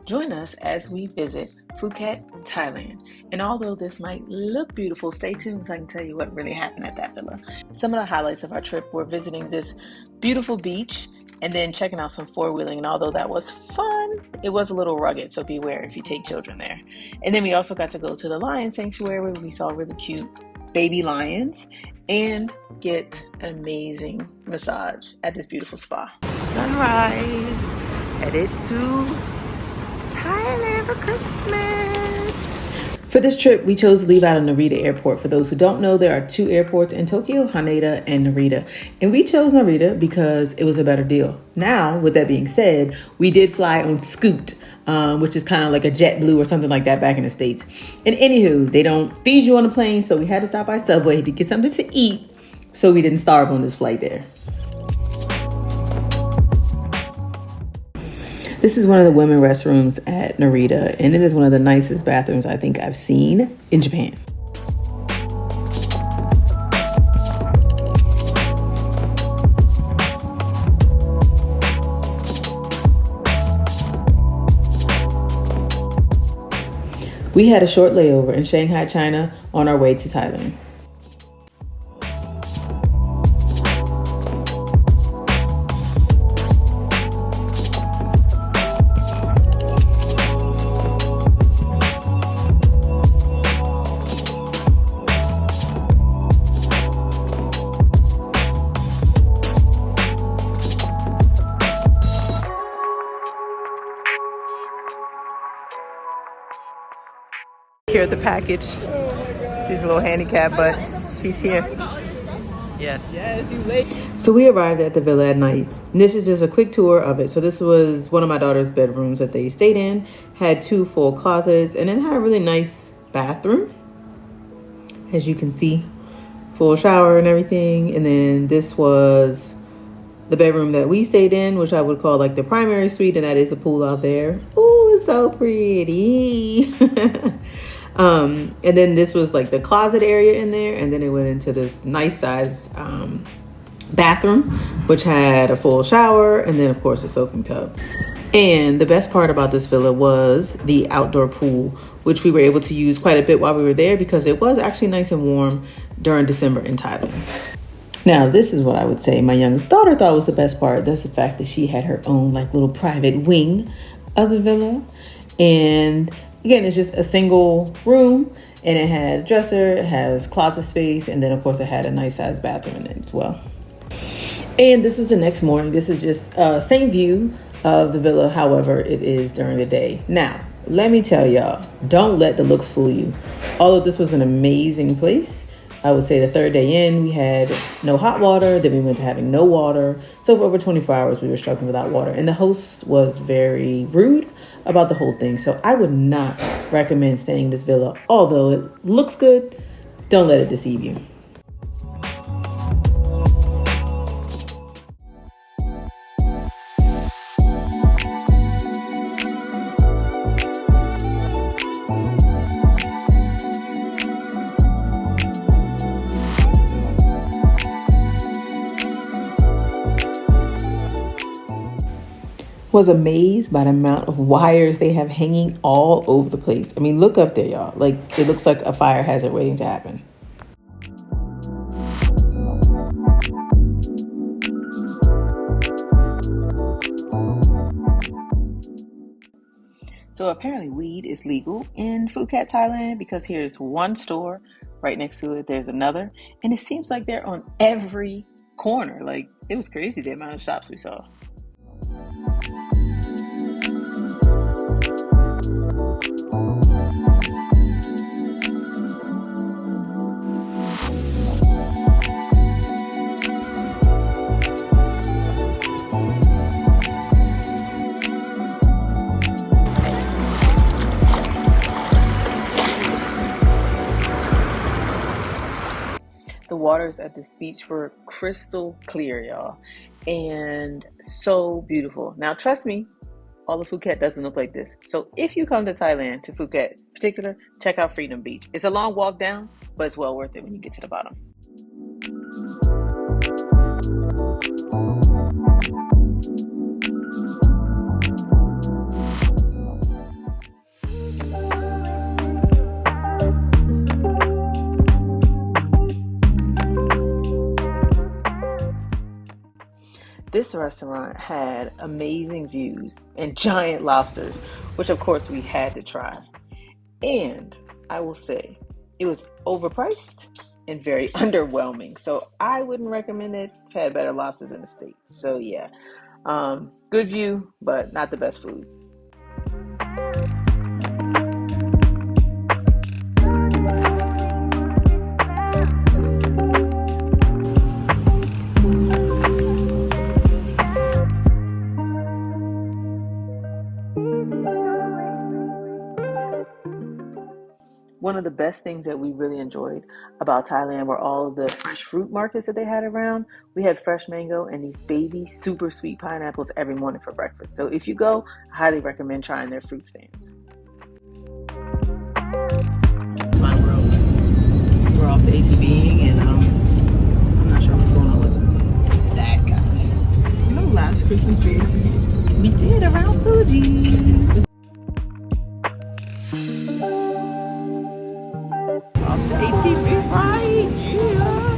Join us as we visit Phuket, Thailand. And although this might look beautiful, stay tuned so I can tell you what really happened at that villa. Some of the highlights of our trip were visiting this beautiful beach and then checking out some four-wheeling. And although that was fun, it was a little rugged, so beware if you take children there. And then we also got to go to the lion sanctuary where we saw really cute baby lions and get an amazing massage at this beautiful spa. Sunrise, headed to Thailand for Christmas. For this trip, we chose to leave out of Narita Airport. For those who don't know, there are two airports in Tokyo, Haneda and Narita. And we chose Narita because it was a better deal. Now, with that being said, we did fly on Scoot, which is kind of like a JetBlue or something like that back in the States. And anywho, they don't feed you on the plane, so we had to stop by Subway to get something to eat so we didn't starve on this flight there. This is one of the women restrooms at Narita, and it is one of the nicest bathrooms I think I've seen in Japan. We had a short layover in Shanghai, China on our way to Thailand. Here at the package. She's a little handicapped, but she's here. Yes. So we arrived at the villa at night. And this is just a quick tour of it. So this was one of my daughter's bedrooms that they stayed in. Had two full closets and then had a really nice bathroom. As you can see, full shower and everything. And then this was the bedroom that we stayed in, which I would call like the primary suite, and that is a pool out there. Oh, it's so pretty. And then this was like the closet area in there, and then it went into this nice size bathroom, which had a full shower, and then of course a soaking tub. And the best part about this villa was the outdoor pool, which we were able to use quite a bit while we were there because it was actually nice and warm during December in Thailand. Now, this is what I would say my youngest daughter thought was the best part. That's the fact that she had her own like little private wing of the villa. And again, it's just a single room, and it had a dresser, it has closet space, and then of course it had a nice sized bathroom in it as well. And this was the next morning. This is just same view of the villa, however it is during the day. Now, let me tell y'all, don't let the looks fool you. Although this was an amazing place, I would say the third day in, we had no hot water. Then we went to having no water. So for over 24 hours, we were struggling without water. And the host was very rude about the whole thing. So I would not recommend staying in this villa. Although it looks good, don't let it deceive you. Was amazed by the amount of wires they have hanging all over the place. I mean, look up there, y'all. Like, it looks like a fire hazard waiting to happen. So apparently weed is legal in Phuket, Thailand, because here's one store right next to it. There's another, and it seems like they're on every corner. Like, it was crazy the amount of shops we saw. The waters at this beach were crystal clear, y'all, and so beautiful. Now, trust me, all of Phuket doesn't look like this. So if you come to Thailand, to Phuket in particular, check out Freedom Beach. It's a long walk down, but it's well worth it when you get to the bottom. This restaurant had amazing views and giant lobsters, which of course we had to try. And I will say, it was overpriced and very underwhelming. So I wouldn't recommend it. I've had better lobsters in the States. So yeah, good view, but not the best food. One of the best things that we really enjoyed about Thailand were all of the fresh fruit markets that they had around. We had fresh mango and these baby super sweet pineapples every morning for breakfast. So if you go, I highly recommend trying their fruit stands. My world. We're off to ATVing and I'm not sure what's going on with that guy. No last Christmas Day. We did around Fuji. ATV ride, yeah.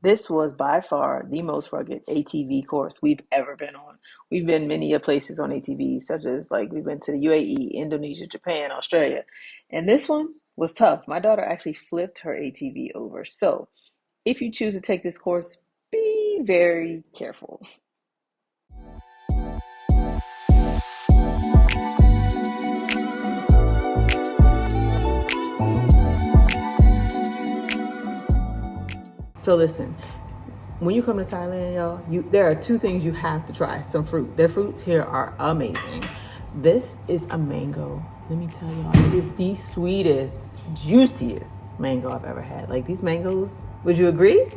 This was by far the most rugged ATV course we've ever been on. We've been many places on ATVs, such as we've been to the UAE, Indonesia, Japan, Australia. And this one was tough. My daughter actually flipped her ATV over. So if you choose to take this course, be very careful. So listen, when you come to Thailand, y'all, there are two things you have to try. Some fruit. Their fruits here are amazing. This is a mango. Let me tell y'all, it is the sweetest, juiciest mango I've ever had. Like these mangoes, would you agree?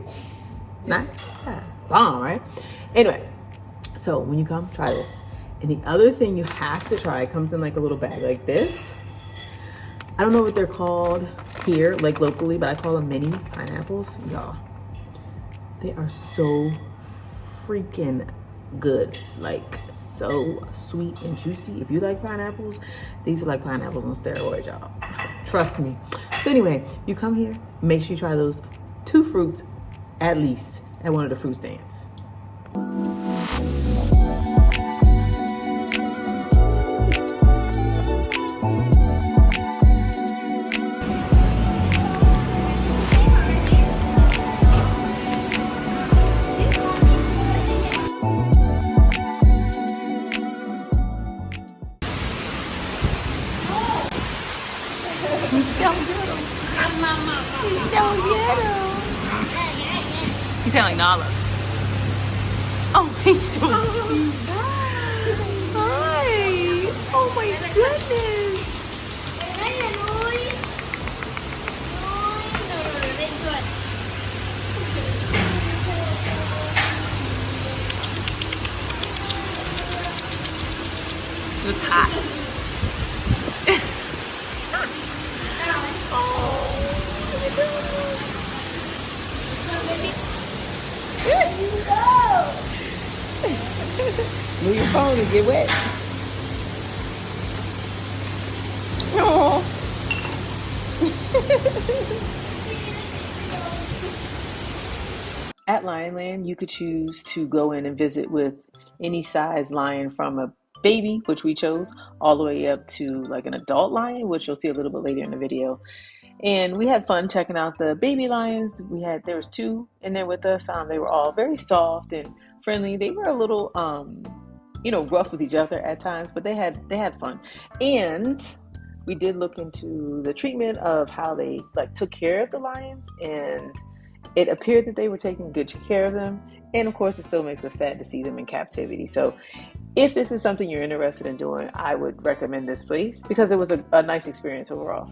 Nice. Yeah. Bomb, right? Anyway, so when you come, try this. And the other thing you have to try, it comes in like a little bag like this. I don't know what they're called here, like locally, but I call them mini pineapples, y'all. They are so freaking good, like so sweet and juicy. If you like pineapples, these are like pineapples on steroids, y'all. Trust me. So anyway, you come here, make sure you try those two fruits at least at one of the fruit stands. You sound like Nala. Oh, he's so cute. Hi. Oh my goodness. It's hot. Move your phone and get wet. Oh. At Lionland, you could choose to go in and visit with any size lion from a baby, which we chose, all the way up to like an adult lion, which you'll see a little bit later in the video. And we had fun checking out the baby lions. There was two in there with us. They were all very soft and friendly. They were a little rough with each other at times, but they had fun. And we did look into the treatment of how they took care of the lions, and it appeared that they were taking good care of them. And of course, it still makes us sad to see them in captivity. So if this is something you're interested in doing, I would recommend this place because it was a nice experience overall.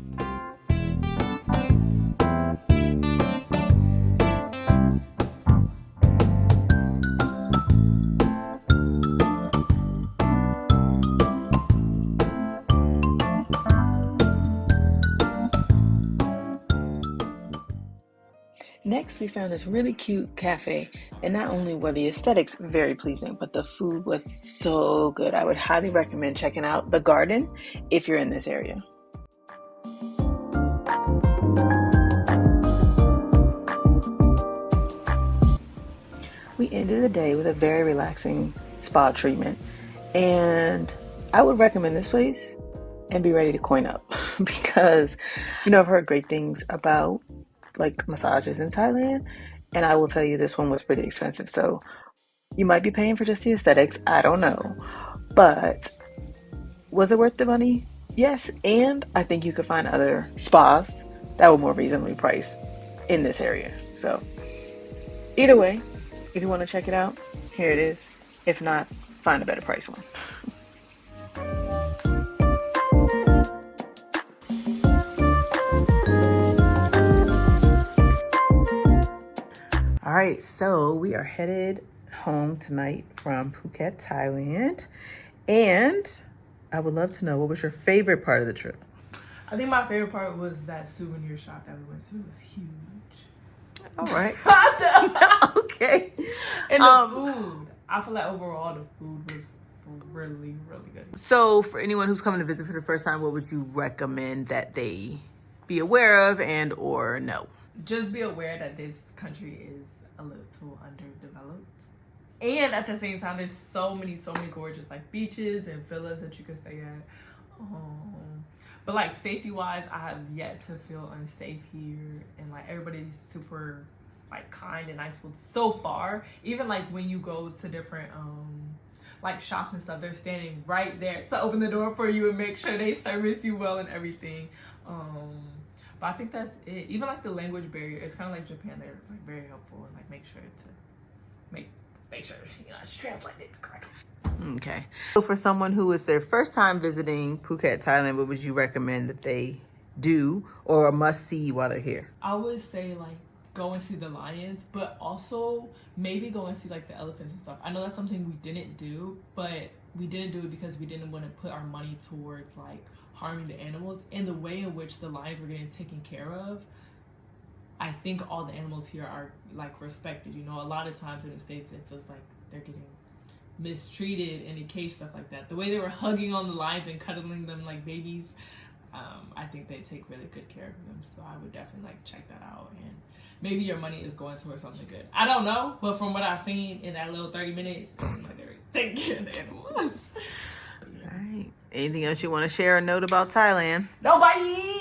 Next, we found this really cute cafe, and not only were the aesthetics very pleasing, but the food was so good. I would highly recommend checking out The Garden if you're in this area. We ended the day with a very relaxing spa treatment, and I would recommend this place and be ready to coin up because, I've heard great things about like massages in Thailand, and I will tell you this one was pretty expensive. So you might be paying for just the aesthetics. I don't know, but was it worth the money? Yes, and I think you could find other spas that were more reasonably priced in this area. So either way, if you want to check it out, here it is. If not, find a better price one. All right, so we are headed home tonight from Phuket, Thailand. And I would love to know, what was your favorite part of the trip? I think my favorite part was that souvenir shop that we went to. It was huge. All right. Okay. And the food. I feel like overall the food was really, really good. So for anyone who's coming to visit for the first time, what would you recommend that they be aware of and or know? Just be aware that this country is a little underdeveloped. And at the same time, there's so many gorgeous like beaches and villas that you can stay at. But like safety wise, I have yet to feel unsafe here, and like everybody's super like kind and nice so far. Even like when you go to different like shops and stuff, they're standing right there to open the door for you and make sure they service you well and everything. But I think that's it. Even like the language barrier, it's kind of like Japan. They're like very helpful and like make sure it's translated correctly. Okay. So for someone who is their first time visiting Phuket, Thailand, what would you recommend that they do or must see while they're here? I would say like go and see the lions, but also maybe go and see like the elephants and stuff. I know that's something we didn't do, but we didn't do it because we didn't want to put our money towards like harming the animals. And the way in which the lions were getting taken care of, I think all the animals here are like respected. A lot of times in the States it feels like they're getting mistreated in a cage, stuff like that. The way they were hugging on the lions and cuddling them like babies, I think they take really good care of them. So I would definitely like check that out, and maybe your money is going towards something good. I don't know, but from what I've seen in that little 30 minutes, it seems like they're taking care of the animals. All right. Anything else you want to share or note about Thailand? No, bye.